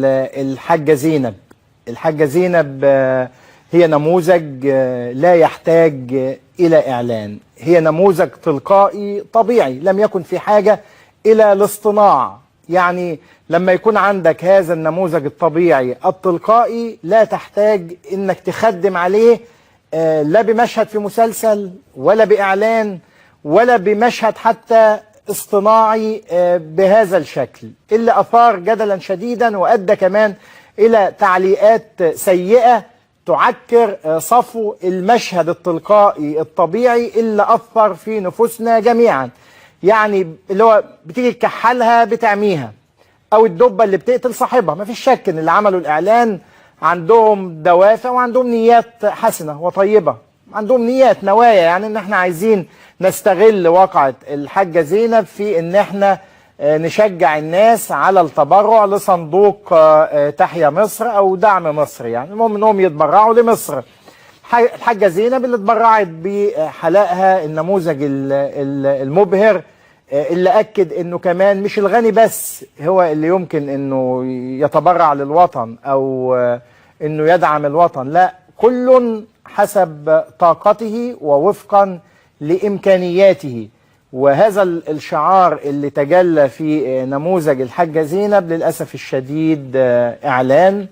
الحاجة زينب. الحاجة زينب هي نموذج لا يحتاج إلى إعلان، هي نموذج تلقائي طبيعي، لم يكن في حاجة إلى الاصطناع. يعني لما يكون عندك هذا النموذج الطبيعي التلقائي لا تحتاج إنك تخدم عليه لا بمشهد في مسلسل ولا بإعلان ولا بمشهد حتى اصطناعي بهذا الشكل، اللي أثار جدلا شديدا وأدى كمان إلى تعليقات سيئة تعكر صفو المشهد التلقائي الطبيعي اللي أثر في نفوسنا جميعا. يعني اللي هو بتيجي تكحلها بتعميها، أو الدبة اللي بتقتل صاحبها. ما فيش شك إن اللي عملوا الإعلان عندهم دوافع وعندهم نيات حسنة وطيبة، عندهم نيات نوايا، يعني إن احنا عايزين نستغل واقعة الحاجة زينب في إن احنا نشجع الناس على التبرع لصندوق تحيا مصر أو دعم مصر. يعني المهم إنهم يتبرعوا لمصر. الحاجة زينب اللي اتبرعت بحلقها النموذج المبهر اللي أكد إنه كمان مش الغني بس هو اللي يمكن إنه يتبرع للوطن أو إنه يدعم الوطن، لا، كل حسب طاقته ووفقا لإمكانياته. وهذا الشعار اللي تجلى في نموذج الحاجة زينب للأسف الشديد إعلان